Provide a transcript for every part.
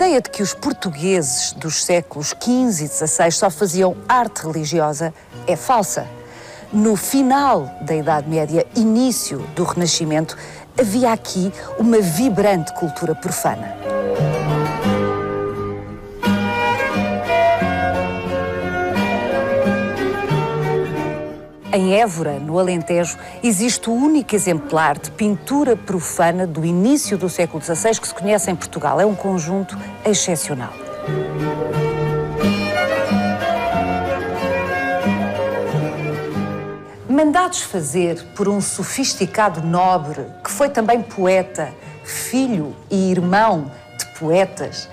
ideia de que os portugueses dos séculos XV e XVI só faziam arte religiosa é falsa. No final da Idade Média, início do Renascimento, havia aqui uma vibrante cultura profana. Em Évora, no Alentejo, existe o único exemplar de pintura profana do início do século XVI que se conhece em Portugal. É um conjunto excepcional. Mandados fazer por um sofisticado nobre, que foi também poeta, filho e irmão de poetas,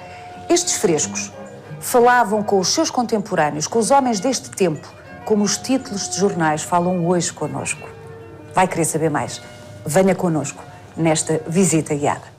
estes frescos falavam com os seus contemporâneos, com os homens deste tempo, como os títulos de jornais falam hoje connosco. Vai querer saber mais? Venha connosco nesta visita guiada.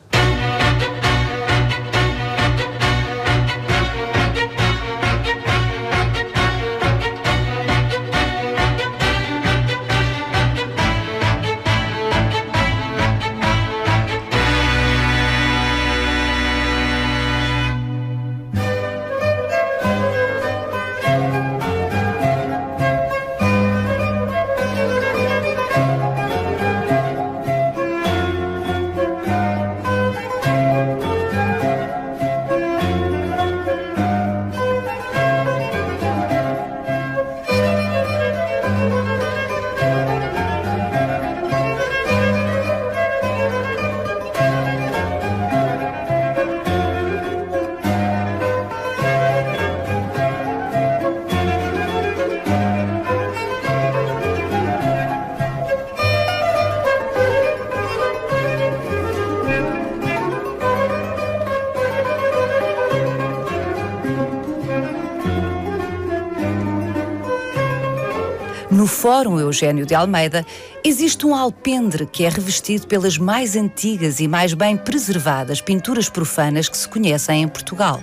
No Fórum Eugênio de Almeida, existe um alpendre que é revestido pelas mais antigas e mais bem preservadas pinturas profanas que se conhecem em Portugal.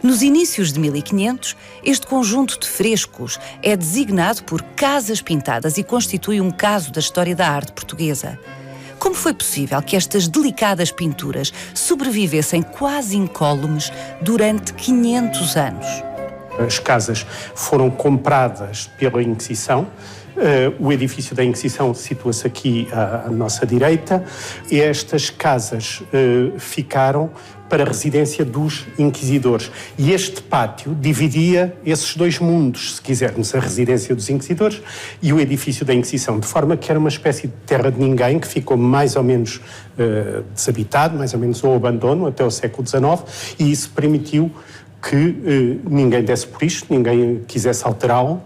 Nos inícios de 1500, este conjunto de frescos é designado por Casas Pintadas e constitui um caso da história da arte portuguesa. Como foi possível que estas delicadas pinturas sobrevivessem quase incólumes durante 500 anos? As casas foram compradas pela Inquisição. O edifício da Inquisição situa-se aqui à nossa direita. E estas casas ficaram para a residência dos inquisidores. E este pátio dividia esses dois mundos, se quisermos, a residência dos inquisidores e o edifício da Inquisição, de forma que era uma espécie de terra de ninguém que ficou mais ou menos desabitado, mais ou menos ao abandono até o século XIX, e isso permitiu que ninguém desse por isto, ninguém quisesse alterá-lo,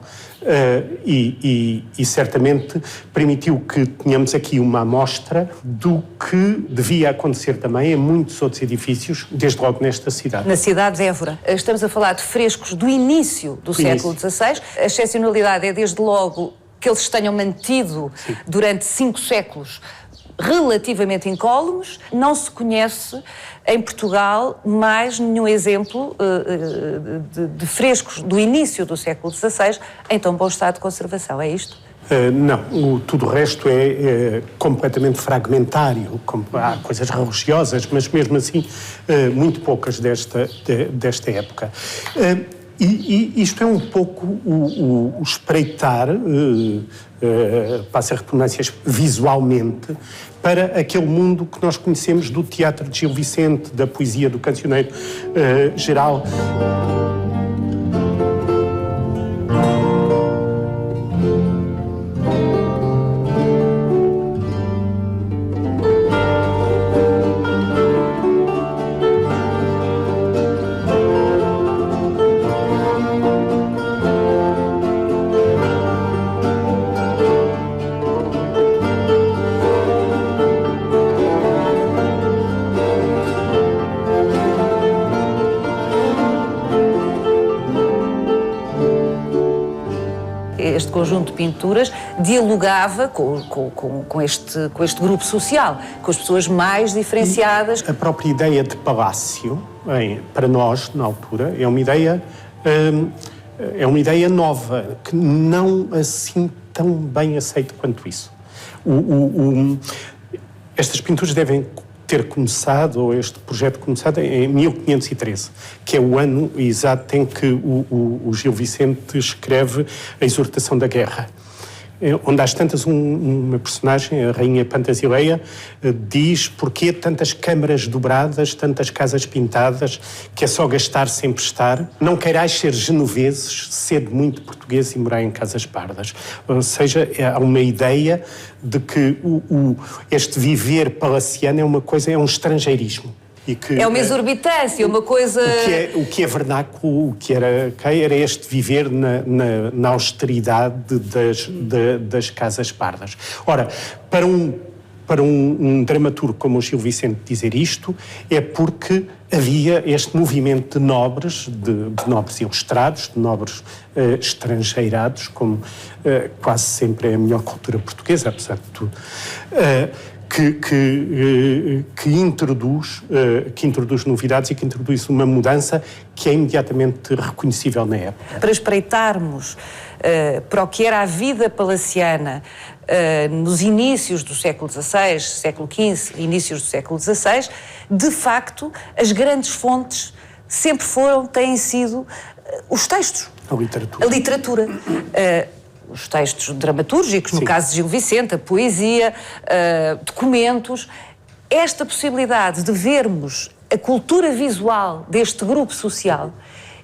e certamente permitiu que tenhamos aqui uma amostra do que devia acontecer também em muitos outros edifícios, desde logo nesta cidade. Na cidade de Évora. Estamos a falar de frescos do início do século XVI. A excepcionalidade é, desde logo, que eles se tenham mantido durante 5 séculos relativamente incólumes. Não se conhece em Portugal mais nenhum exemplo de frescos do início do século XVI em tão bom estado de conservação. É isto? Não, tudo o resto é completamente fragmentário. Há coisas religiosas, mas mesmo assim muito poucas desta época. E isto é um pouco o espreitar, passa a redundância, visualmente, para aquele mundo que nós conhecemos do teatro de Gil Vicente, da poesia do cancioneiro geral. Este conjunto de pinturas dialogava com este grupo social, com as pessoas mais diferenciadas. E a própria ideia de palácio, para nós, na altura, é uma ideia nova, que não assim tão bem aceita quanto isso. Estas pinturas devem ter começado, ou este projeto começado em 1513, que é o ano exato em que o Gil Vicente escreve a Exortação da Guerra. Onde às tantas uma personagem, a rainha Pantasileia, diz porquê tantas câmaras dobradas, tantas casas pintadas, que é só gastar sem prestar. Não queirais ser genoveses, sede muito português e morar em casas pardas. Ou seja, há uma ideia de que este viver palaciano é um estrangeirismo. É uma exorbitância, uma coisa... O que é vernáculo, o que era este viver na austeridade das casas pardas. Ora, para um dramaturgo como o Gil Vicente dizer isto, é porque havia este movimento de nobres ilustrados, de nobres estrangeirados, como quase sempre é a melhor cultura portuguesa, apesar de tudo, que introduz novidades e que introduz uma mudança que é imediatamente reconhecível na época. Para espreitarmos para o que era a vida palaciana nos inícios do século XVI, século XV, inícios do século XVI, de facto, as grandes fontes sempre têm sido os textos. A literatura. A literatura. Os textos dramatúrgicos, no caso de Gil Vicente, a poesia, documentos. Esta possibilidade de vermos a cultura visual deste grupo social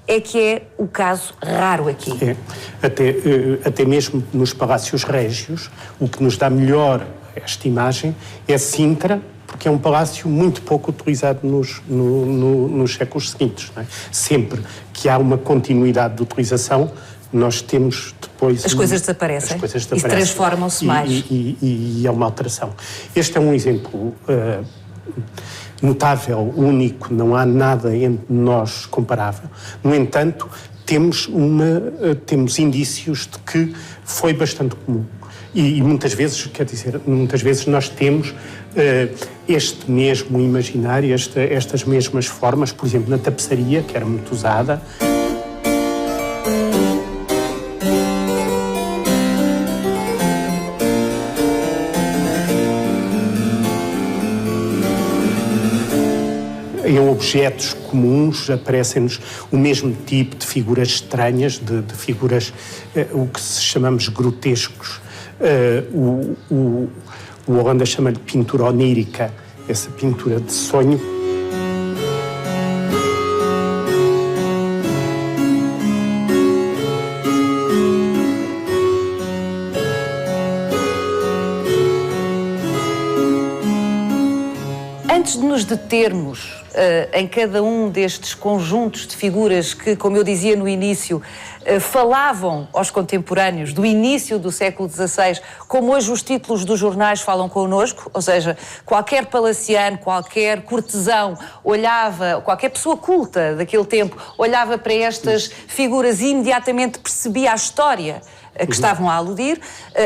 é que é o caso raro aqui. Até mesmo nos palácios régios, o que nos dá melhor esta imagem é Sintra, porque é um palácio muito pouco utilizado nos séculos seguintes. Não é? Sempre que há uma continuidade de utilização, nós temos depois... As coisas desaparecem e transformam-se mais. E é uma alteração. Este é um exemplo notável, único, não há nada entre nós comparável. No entanto, temos indícios de que foi bastante comum. E muitas vezes nós temos este mesmo imaginário, estas mesmas formas, por exemplo, na tapeçaria, que era muito usada. Em objetos comuns aparecem-nos o mesmo tipo de figuras estranhas, de figuras, o que chamamos grotescos. O Holanda chama-lhe pintura onírica, essa pintura de sonho. Antes de nos determos em cada um destes conjuntos de figuras que, como eu dizia no início, falavam aos contemporâneos do início do século XVI, como hoje os títulos dos jornais falam connosco, ou seja, qualquer palaciano, qualquer cortesão olhava, qualquer pessoa culta daquele tempo, olhava para estas figuras e imediatamente percebia a história a que estavam a aludir.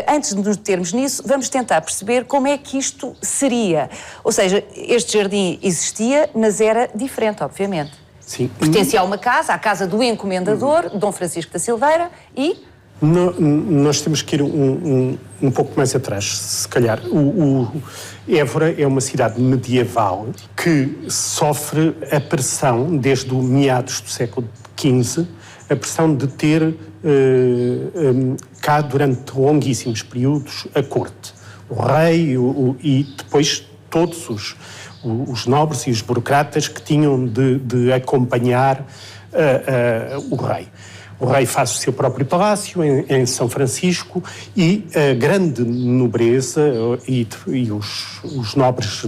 Antes de nos determos nisso, vamos tentar perceber como é que isto seria. Ou seja, este jardim existia, mas era diferente, obviamente. Sim. Pertencia a uma casa, à casa do encomendador, Dom Francisco da Silveira, e... Nós temos que ir um pouco mais atrás, se calhar. Évora é uma cidade medieval que sofre a pressão, desde o meados do século XV, a pressão de ter cá, durante longuíssimos períodos, a corte. O rei e depois todos os nobres e os burocratas que tinham de acompanhar o rei. O rei faz o seu próprio palácio em São Francisco e a grande nobreza e os nobres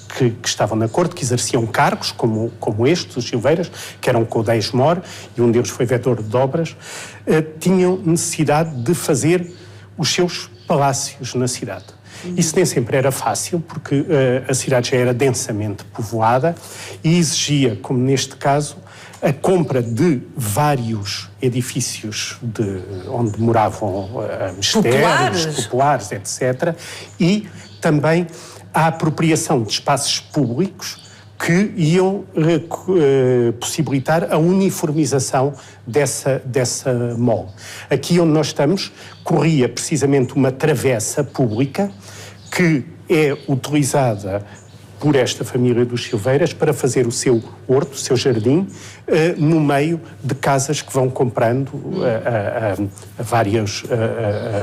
que estavam na corte, que exerciam cargos como estes, os Silveiras, que eram codéis-mor, e um deles foi vetor de obras, tinham necessidade de fazer os seus palácios na cidade. Isso nem sempre era fácil, porque a cidade já era densamente povoada e exigia, como neste caso, a compra de vários edifícios onde moravam mistérios, populares, etc. E também a apropriação de espaços públicos que iam possibilitar a uniformização dessa mole. Aqui onde nós estamos, corria precisamente uma travessa pública que é utilizada por esta família dos Silveiras para fazer o seu horto, o seu jardim, no meio de casas que vão comprando a várias...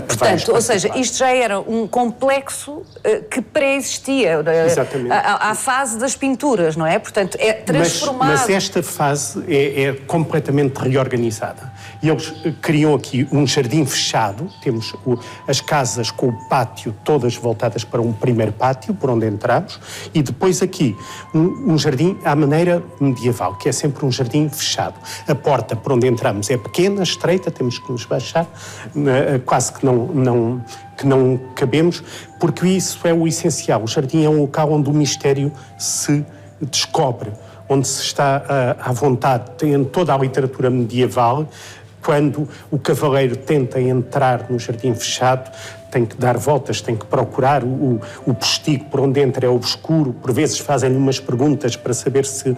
Portanto, ou seja, isto já era um complexo que pré-existia à fase das pinturas, não é? Portanto, é transformado... Mas esta fase é completamente reorganizada. E eles criam aqui um jardim fechado, temos as casas com o pátio todas voltadas para um primeiro pátio, por onde entramos, e depois aqui um jardim à maneira medieval, que é sempre um jardim fechado. A porta por onde entramos é pequena, estreita, temos que nos baixar, quase que não cabemos, porque isso é o essencial. O jardim é um local onde o mistério se descobre, onde se está à vontade. Em toda a literatura medieval, quando o cavaleiro tenta entrar no jardim fechado, tem que dar voltas, tem que procurar o postigo por onde entra é obscuro, por vezes fazem-lhe umas perguntas para saber se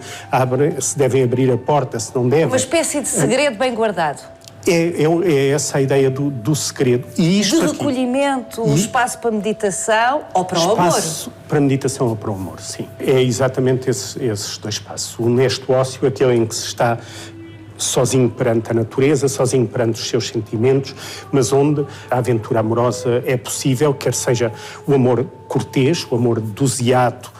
devem abrir a porta, se não devem. Uma espécie de segredo bem guardado. É essa a ideia do segredo. E isto de recolhimento, um espaço para meditação ou para o amor? Espaço para meditação ou para o amor, sim. É exatamente esses dois espaços. O honesto ócio, aquele em que se está sozinho perante a natureza, sozinho perante os seus sentimentos, mas onde a aventura amorosa é possível, quer seja o amor cortês, o amor doseado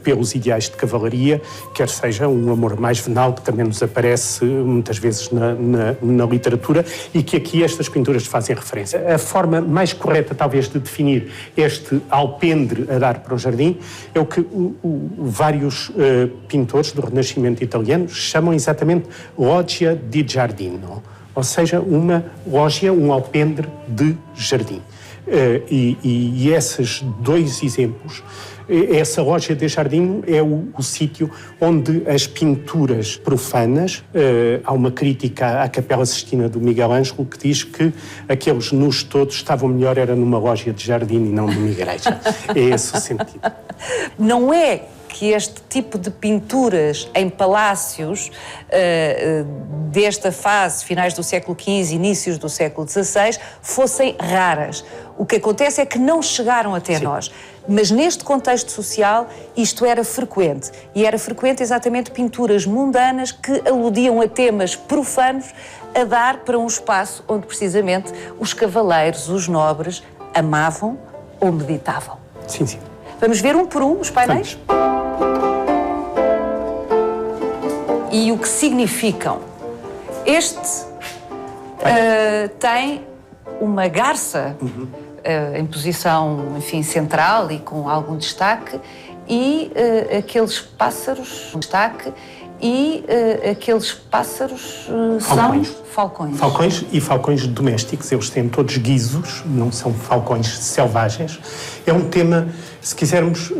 pelos ideais de cavalaria, quer seja um amor mais venal, que também nos aparece muitas vezes na literatura e que aqui estas pinturas fazem referência. A forma mais correta, talvez, de definir este alpendre a dar para o jardim é o que vários pintores do Renascimento italiano chamam exatamente loggia di giardino, ou seja, uma lógia, um alpendre de jardim. E esses dois exemplos, essa lógia de jardim é o sítio onde as pinturas profanas, há uma crítica à Capela Sistina do Miguel Ângelo que diz que aqueles nus todos estavam melhor era numa lógia de jardim e não numa igreja. É esse o sentido. Não é que este tipo de pinturas em palácios desta fase, finais do século XV, inícios do século XVI, fossem raras. O que acontece é que não chegaram até nós. Mas neste contexto social isto era frequente. E era frequente exatamente pinturas mundanas que aludiam a temas profanos a dar para um espaço onde precisamente os cavaleiros, os nobres, amavam ou meditavam. Sim, sim. Vamos ver um por um os painéis? Vamos. E o que significam. Este tem uma garça em posição, enfim, central e com algum destaque, e aqueles pássaros, destaque, e aqueles pássaros são falcões. Falcões e falcões domésticos, eles têm todos guizos, não são falcões selvagens. É um tema, se quisermos,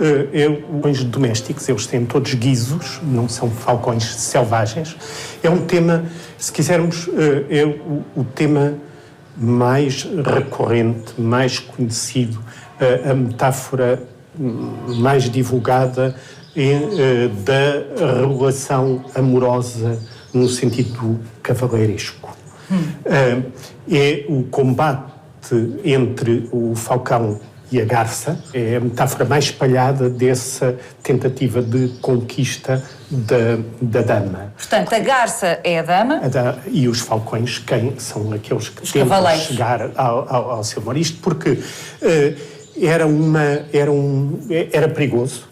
falcões domésticos, eles têm todos guizos, não são falcões selvagens. É um tema, se quisermos, o tema mais recorrente, mais conhecido, a metáfora mais divulgada da relação amorosa no sentido cavaleiresco. É o combate entre o falcão e a garça, é a metáfora mais espalhada dessa tentativa de conquista da dama. Portanto, a garça é a dama. E os falcões, quem são aqueles que tentam chegar ao seu amor. Isto porque era perigoso.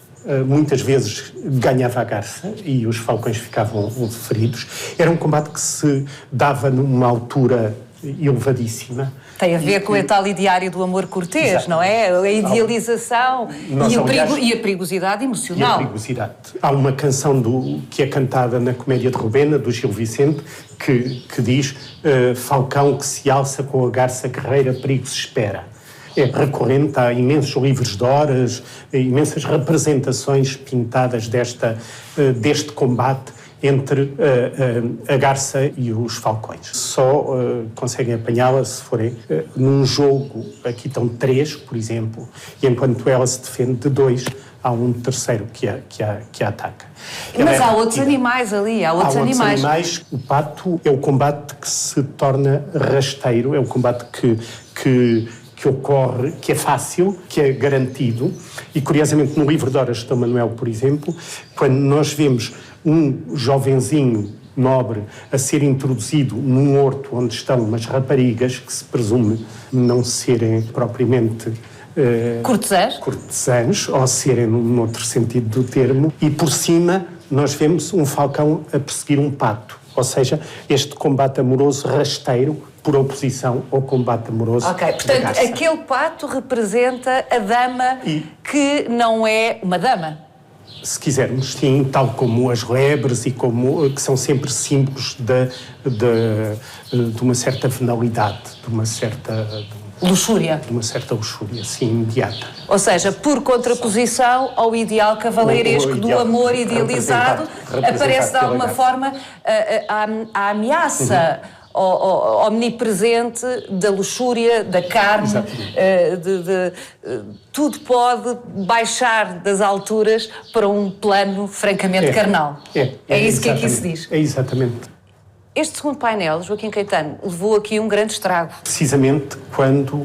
Muitas vezes ganhava a garça e os falcões ficavam feridos. Era um combate que se dava numa altura elevadíssima. Tem a ver com o tal ideário do amor cortês, exato, não é? A idealização e a perigosidade emocional. E a perigosidade. Há uma canção que é cantada na Comédia de Rubena, do Gil Vicente, que diz falcão que se alça com a garça guerreira, perigo se espera. É recorrente, há imensos livros de horas, imensas representações pintadas deste combate entre a garça e os falcões. Só conseguem apanhá-la se forem num jogo, aqui estão 3, por exemplo, e enquanto ela se defende de 2, há um terceiro que a ataca. Mas há outros animais ali, há outros animais. O pato é o combate que se torna rasteiro, é o combate que que ocorre, que é fácil, que é garantido, e curiosamente no livro de Horas de Dom Manuel, por exemplo, quando nós vemos um jovenzinho nobre a ser introduzido num horto onde estão umas raparigas que se presume não serem propriamente cortesãs, ou serem num outro sentido do termo, e por cima nós vemos um falcão a perseguir um pato, ou seja, este combate amoroso rasteiro por oposição ao combate amoroso. Ok, portanto, aquele pato representa a dama que não é uma dama. Se quisermos, sim, tal como as lebres e como que são sempre símbolos de uma certa venalidade, de uma certa luxúria. De uma certa luxúria, sim, imediata. Ou seja, por contraposição ao ideal cavalheiresco do amor idealizado, aparece de alguma forma a ameaça omnipresente da luxúria, da carne, tudo pode baixar das alturas para um plano francamente carnal. É isso que aqui se diz. É exatamente. Este segundo painel, Joaquim Caetano, levou aqui um grande estrago. Precisamente quando,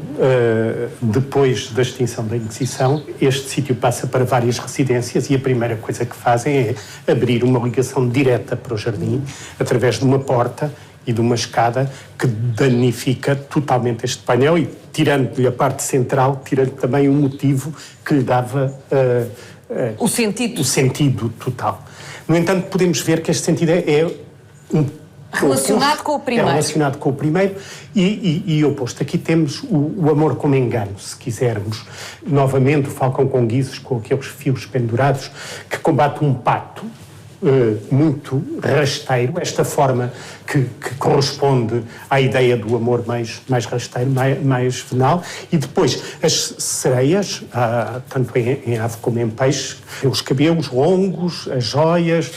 depois da extinção da Inquisição, este sítio passa para várias residências e a primeira coisa que fazem é abrir uma ligação direta para o jardim, através de uma porta e de uma escada que danifica totalmente este painel e, tirando-lhe a parte central, tirando também o motivo que lhe dava o sentido total. No entanto, podemos ver que este sentido é relacionado com o primeiro. É relacionado com o primeiro e oposto. Aqui temos o amor como engano, se quisermos. Novamente, o falcão com guizos, com aqueles fios pendurados, que combate um pato muito rasteiro, esta forma que corresponde à ideia do amor mais rasteiro, mais venal, e depois as sereias, tanto em ave como em peixe, os cabelos longos, as joias,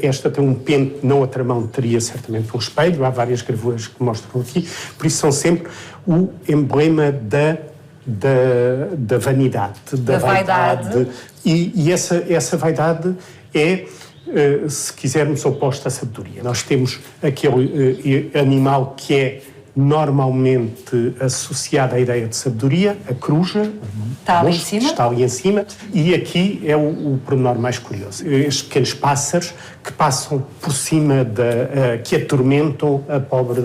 esta tem um pente, na outra mão teria certamente um espelho, há várias gravuras que mostram aqui, por isso são sempre o emblema da vanidade, da vaidade. E essa vaidade é, se quisermos, oposta à sabedoria. Nós temos aquele animal que é normalmente associado à ideia de sabedoria, a coruja, está ali em cima, e aqui é o pormenor mais curioso. Estes pequenos pássaros que passam por cima, que atormentam a pobre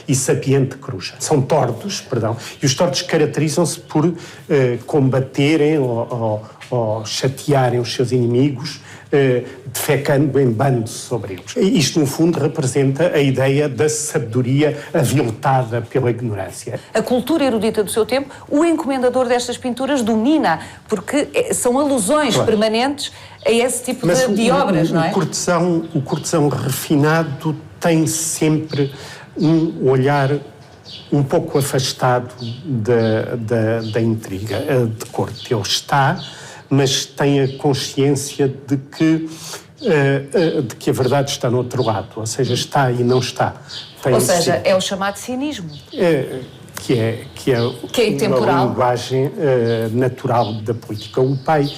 e sapiente coruja. São tordos, e os tordos caracterizam-se por combaterem ou chatearem os seus inimigos, defecando em bando sobre eles. Isto, no fundo, representa a ideia da sabedoria aviltada pela ignorância. A cultura erudita do seu tempo, o encomendador destas pinturas domina, porque são alusões permanentes a esse tipo de obras, não é? O cortesão refinado tem sempre um olhar um pouco afastado da intriga de corte. Ele está, mas tem a consciência de que a verdade está no outro lado, ou seja, está e não está. Ou seja, é o chamado cinismo. Que é intemporal. Uma linguagem natural da política. O pai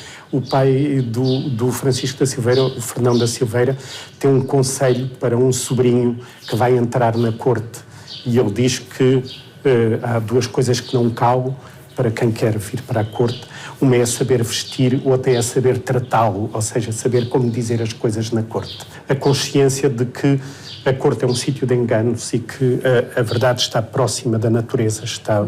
do Francisco da Silveira, o Fernão da Silveira, tem um conselho para um sobrinho que vai entrar na corte e ele diz que há duas coisas que não calam para quem quer vir para a corte. Uma é saber vestir, outra é saber tratá-lo, ou seja, saber como dizer as coisas na corte. A consciência de que a corte é um sítio de enganos e que a verdade está próxima da natureza, está...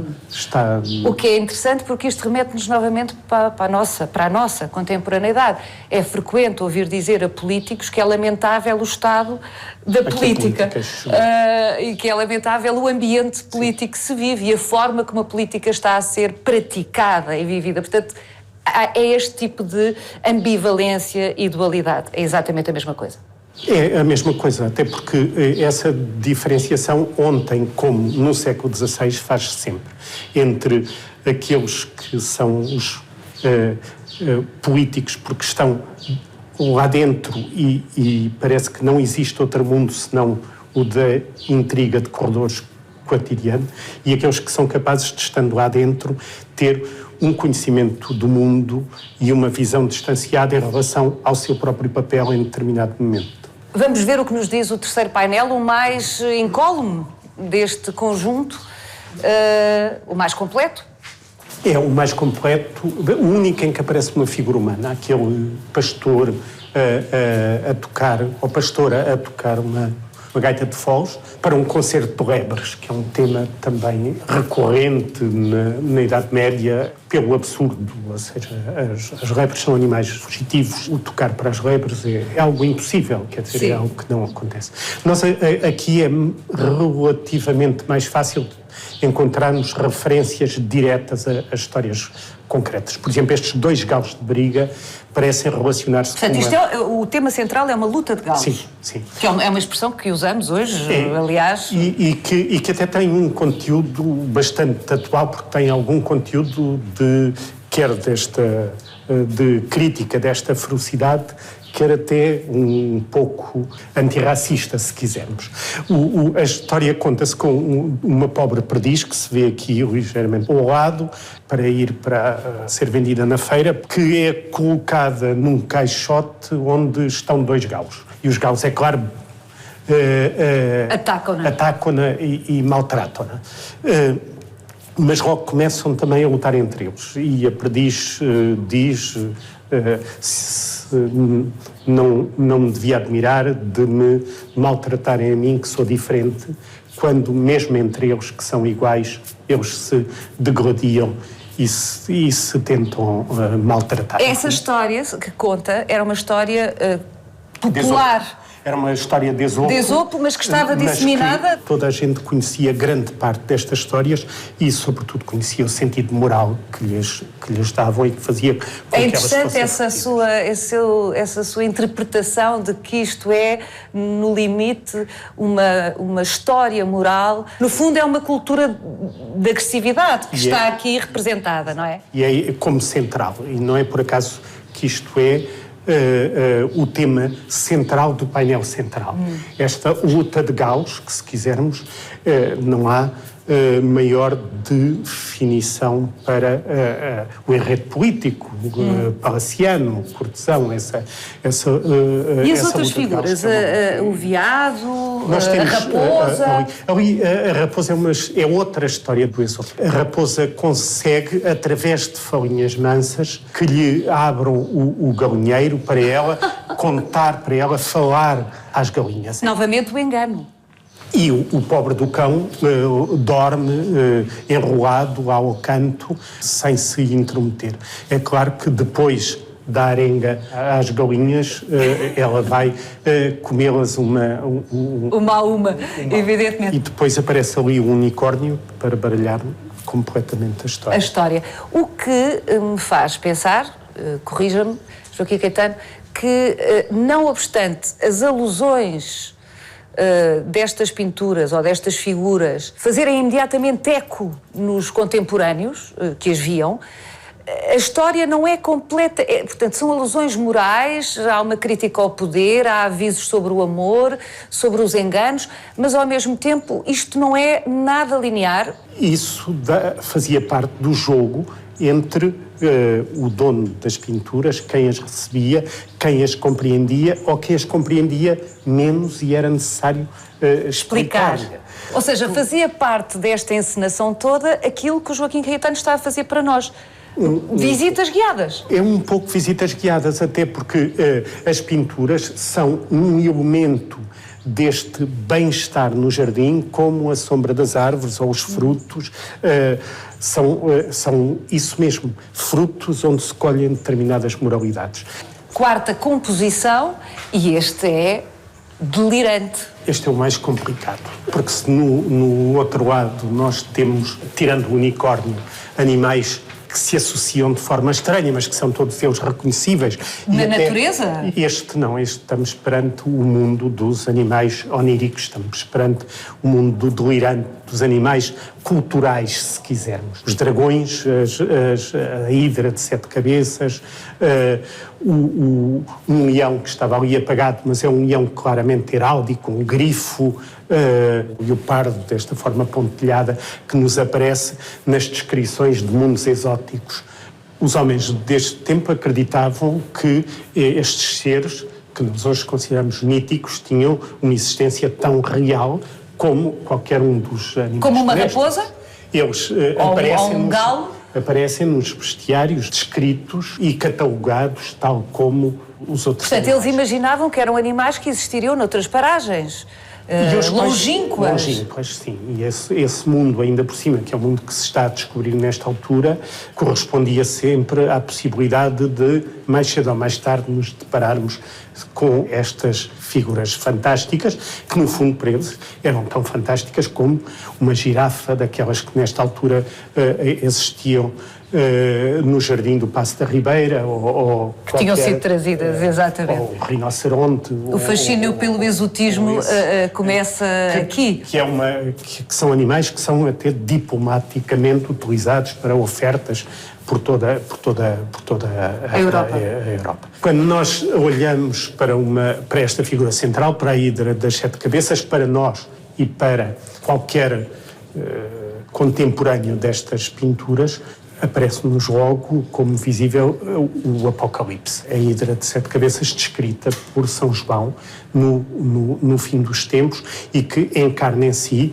O que é interessante, porque isto remete-nos novamente para a nossa contemporaneidade. É frequente ouvir dizer a políticos que é lamentável o estado da política e que é lamentável o ambiente político que se vive e a forma como a política está a ser praticada e vivida. Portanto, é este tipo de ambivalência e dualidade. É exatamente a mesma coisa. É a mesma coisa, até porque essa diferenciação, ontem como no século XVI, faz-se sempre entre aqueles que são os políticos porque estão lá dentro e parece que não existe outro mundo senão o da intriga de corredores cotidiano, e aqueles que são capazes de, estando lá dentro, ter um conhecimento do mundo e uma visão distanciada em relação ao seu próprio papel em determinado momento. Vamos ver o que nos diz o terceiro painel, o mais incólume deste conjunto. o mais completo. É o mais completo, o único em que aparece uma figura humana, aquele pastor a tocar, ou pastora a tocar uma gaita de foles, para um concerto de lebres, que é um tema também recorrente na Idade Média, pelo absurdo, ou seja, as lebres são animais fugitivos, o tocar para as lebres é algo impossível, quer dizer, é algo que não acontece. Nós aqui é relativamente mais fácil encontrarmos referências diretas a histórias concretas. Por exemplo, estes 2 galos de briga parecem relacionar-se com o tema central é uma luta de galos. Sim, sim. Que é uma expressão que usamos hoje, aliás. E que até tem um conteúdo bastante atual, porque tem algum conteúdo de crítica desta ferocidade, quer até um pouco antirracista, se quisermos. A história conta-se com uma pobre perdiz, que se vê aqui ligeiramente ao lado, para ir para ser vendida na feira, que é colocada num caixote onde estão 2 galos. E os galos, é claro, atacam-na e maltratam-na. Mas logo começam também a lutar entre eles. E a perdiz diz... não me devia admirar de me maltratarem a mim, que sou diferente, quando mesmo entre eles, que são iguais, eles se degladiam e se tentam maltratar. Essa história que conta era uma história popular. Era uma história de Esopo. De Esopo, mas que estava disseminada. Toda a gente conhecia grande parte destas histórias e, sobretudo, conhecia o sentido moral que lhes davam e que fazia com que elas fossem. É interessante essa sua interpretação de que isto é, no limite, uma história moral. No fundo, é uma cultura de agressividade que está aqui representada, não é? E é como central. E não é por acaso que isto é o tema central do painel central. Esta luta de galos, que se quisermos, não há maior definição para o enredo político, palaciano, cortesão, essa e as outras figuras? O veado, a raposa? A raposa é outra história do Esopo. A raposa consegue, através de falinhas mansas, que lhe abram o galinheiro para ela contar, para ela falar às galinhas. Novamente o engano. E o pobre do cão dorme enrolado lá ao canto, sem se intrometer. É claro que depois da arenga às galinhas, ela vai comê-las uma a uma, evidentemente. E depois aparece ali o unicórnio para baralhar completamente a história. A história. O que me faz pensar, corrija-me, Joaquim Caetano, que não obstante as alusões destas pinturas ou destas figuras fazerem imediatamente eco nos contemporâneos que as viam, a história não é completa, portanto são alusões morais, há uma crítica ao poder, há avisos sobre o amor, sobre os enganos, mas ao mesmo tempo isto não é nada linear. Isso fazia parte do jogo entre o dono das pinturas, quem as recebia, quem as compreendia ou quem as compreendia menos e era necessário explicar. Ou seja, fazia parte desta encenação toda aquilo que o Joaquim Caetano está a fazer para nós. Visitas guiadas. É um pouco visitas guiadas, até porque as pinturas são um elemento deste bem-estar no jardim, como a sombra das árvores ou os frutos, são isso mesmo, frutos onde se colhem determinadas moralidades. Quarta composição, e este é delirante. Este é o mais complicado, porque se no outro lado nós temos, tirando o unicórnio, animais que se associam de forma estranha, mas que são todos eles reconhecíveis. Na natureza? Este estamos perante o mundo dos animais oníricos, estamos perante o mundo do delirante, dos animais culturais, se quisermos. Os dragões, a hidra de 7 cabeças, um leão que estava ali apagado, mas é um leão claramente heráldico, um grifo, o leopardo desta forma pontilhada que nos aparece nas descrições de mundos exóticos. Os homens deste tempo acreditavam que estes seres, que nós hoje consideramos míticos, tinham uma existência tão real como qualquer um dos animais. Como uma raposa? Eles aparecem nos bestiários descritos e catalogados tal como os outros. Portanto, animais. eles imaginavam que eram animais que existiriam noutras paragens. Longínquas. Longínquas, sim. E esse mundo, ainda por cima, que é o mundo que se está a descobrir nesta altura, correspondia sempre à possibilidade de, mais cedo ou mais tarde, nos depararmos com estas figuras fantásticas, que no fundo para eles eram tão fantásticas como uma girafa daquelas que nesta altura existiam no Jardim do Paço da Ribeira, ou que tinham sido trazidas, exatamente. Ou o rinoceronte. O fascínio pelo exotismo começa aqui. Que são animais que são até diplomaticamente utilizados para ofertas por toda a Europa. Quando nós olhamos para esta figura central, para a Hidra das Sete Cabeças, para nós e para qualquer contemporâneo destas pinturas, aparece-nos logo como visível o Apocalipse, a Hidra de Sete Cabeças descrita por São João no fim dos tempos e que encarna em si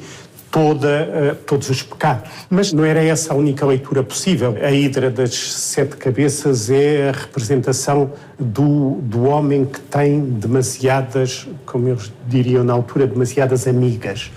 todos os pecados. Mas não era essa a única leitura possível. A Hidra das Sete Cabeças é a representação do homem que tem demasiadas, como eles diriam na altura, demasiadas amigas.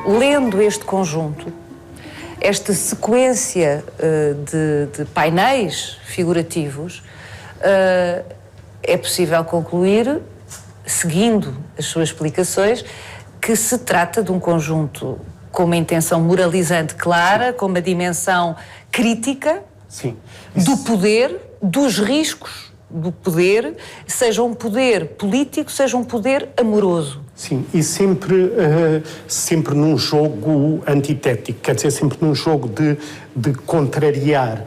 Lendo este conjunto, esta sequência de painéis figurativos, é possível concluir, seguindo as suas explicações, que se trata de um conjunto com uma intenção moralizante clara, com uma dimensão crítica. Sim. Do poder, dos riscos do poder, seja um poder político, seja um poder amoroso. Sim, e sempre num jogo antitético, quer dizer, sempre num jogo de contrariar.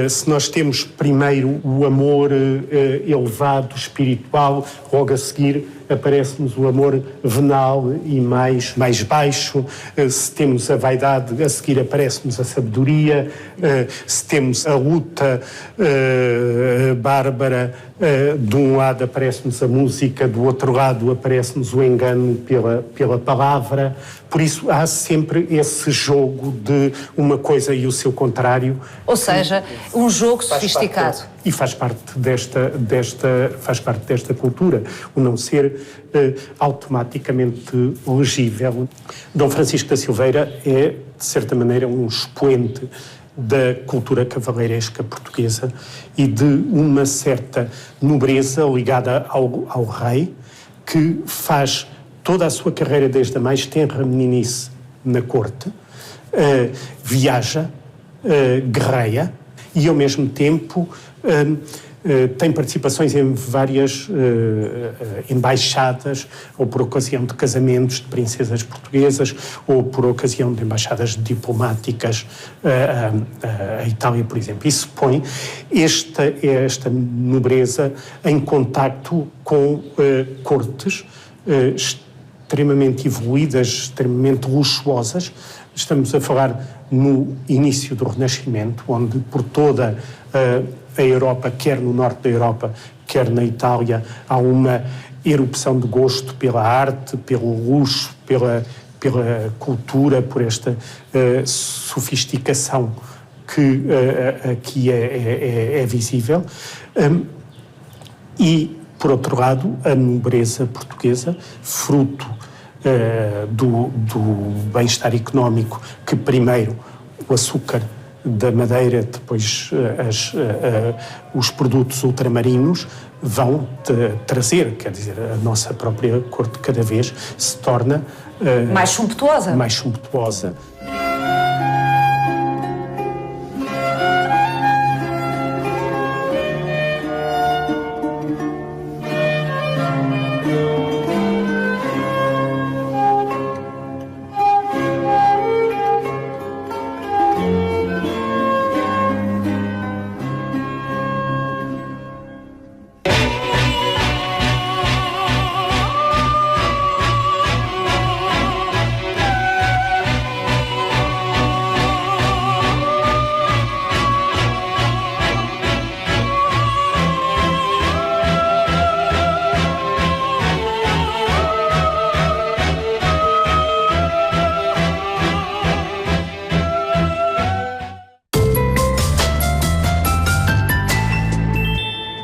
Se nós temos primeiro o amor elevado, espiritual, logo a seguir aparece-nos o amor venal e mais baixo. Se temos a vaidade, a seguir aparece-nos a sabedoria. Se temos a luta bárbara, de um lado aparece-nos a música, do outro lado aparece-nos o engano pela palavra. Por isso há sempre esse jogo de uma coisa e o seu contrário. Ou seja, um jogo sofisticado. E faz parte desta cultura, o não ser automaticamente legível. Dom Francisco da Silveira é, de certa maneira, um expoente da cultura cavaleiresca portuguesa e de uma certa nobreza ligada ao rei, que faz toda a sua carreira desde a mais tenra meninice na corte, viaja, guerreia e, ao mesmo tempo, tem participações em várias embaixadas, ou por ocasião de casamentos de princesas portuguesas, ou por ocasião de embaixadas diplomáticas à Itália, por exemplo. Isso põe esta nobreza em contacto com cortes extremamente evoluídas, extremamente luxuosas. Estamos a falar no início do Renascimento, onde por toda a Europa, quer no norte da Europa, quer na Itália, há uma erupção de gosto pela arte, pelo luxo, pela cultura, por esta sofisticação que aqui é visível. E, por outro lado, a nobreza portuguesa, fruto do bem-estar económico, que primeiro o açúcar da madeira, depois os produtos ultramarinos vão trazer, quer dizer, a nossa própria corte cada vez se torna mais sumptuosa. Mais sumptuosa.